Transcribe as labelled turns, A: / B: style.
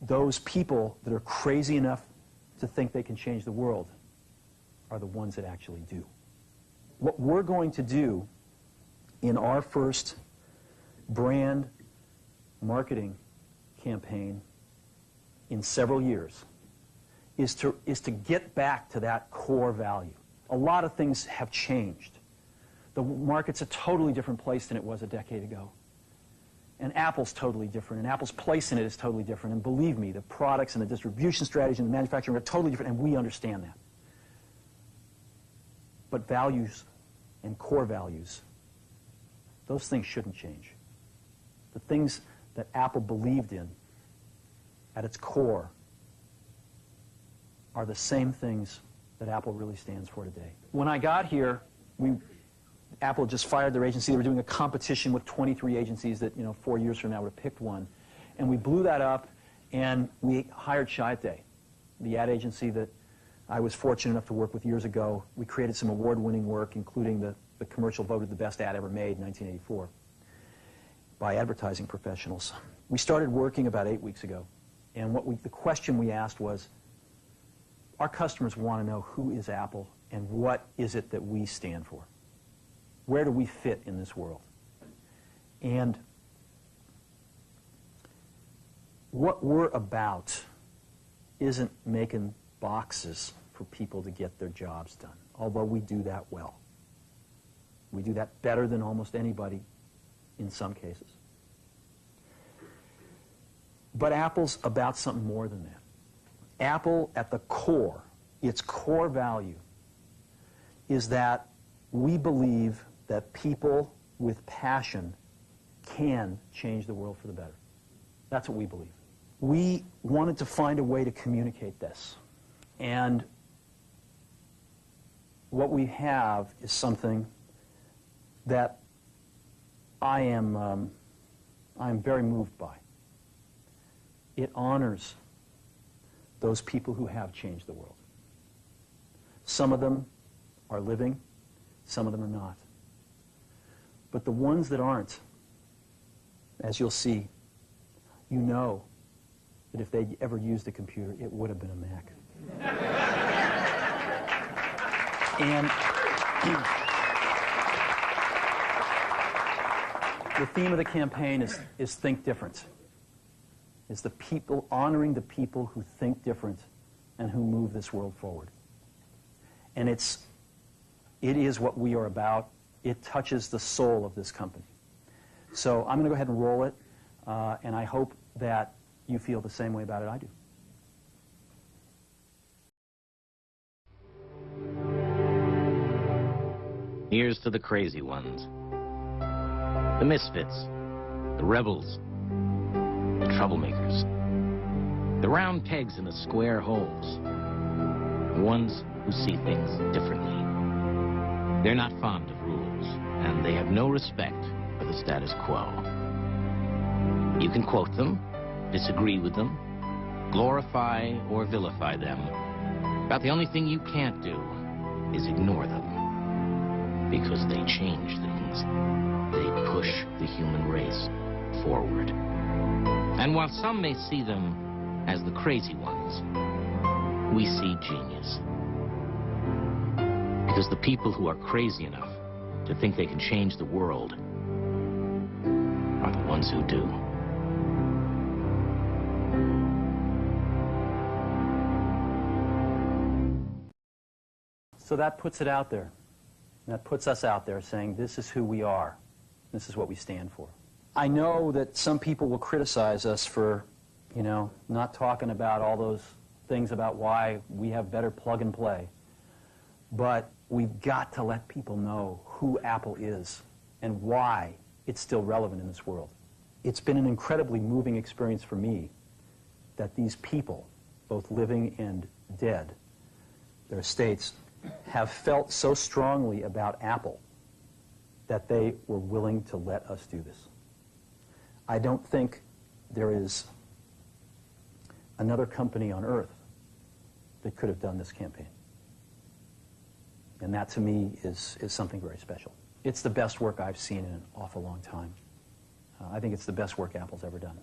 A: those people that are crazy enough to think they can change the world are the ones that actually do. What we're going to do in our first brand marketing campaign in several years is to get back to that core value. A lot of things have changed. The market's a totally different place than it was a decade ago. And Apple's totally different, and Apple's place in it is totally different. And believe me, the products and the distribution strategy and the manufacturing are totally different, and we understand that. But values and core values, those things shouldn't change. The things that Apple believed in at its core are the same things that Apple really stands for today. When I got here, Apple just fired their agency. They were doing a competition with 23 agencies that, 4 years from now would have picked one. And we blew that up, and we hired Chiat, the ad agency that I was fortunate enough to work with years ago. We created some award-winning work, including the commercial voted the best ad ever made in 1984 by advertising professionals. We started working about 8 weeks ago, and the question we asked was, our customers want to know who is Apple and what is it that we stand for. Where do we fit in this world? And what we're about isn't making boxes for people to get their jobs done, although we do that well. We do that better than almost anybody in some cases. But Apple's about something more than that. Apple, at the core, its core value, is that we believe that people with passion can change the world for the better. That's what we believe. We wanted to find a way to communicate this. And what we have is something that I am very moved by. It honors those people who have changed the world. Some of them are living, some of them are not. But the ones that aren't, as you'll see, you know that if they ever used a computer, it would have been a Mac. And the theme of the campaign is Think Different. It's the people, honoring the people who think different and who move this world forward. And it is what we are about. It touches the soul of this company. So I'm going to go ahead and roll it, and I hope that you feel the same way about it I do.
B: Here's to the crazy ones, the misfits, the rebels, the troublemakers, the round pegs in the square holes, the ones who see things differently. They're not fond of rules, and they have no respect for the status quo. You can quote them, disagree with them, glorify or vilify them, but the only thing you can't do is ignore them, because they change things. They push the human race forward. And while some may see them as the crazy ones, we see genius. Because the people who are crazy enough to think they can change the world are the ones who do.
A: So that puts it out there. That puts us out there saying this is who we are. This is what we stand for. I know that some people will criticize us for, not talking about all those things about why we have better plug and play. But we've got to let people know who Apple is and why it's still relevant in this world. It's been an incredibly moving experience for me that these people, both living and dead, their estates, have felt so strongly about Apple that they were willing to let us do this. I don't think there is another company on earth that could have done this campaign. And that, to me, is something very special. It's the best work I've seen in an awful long time. I think it's the best work Apple's ever done.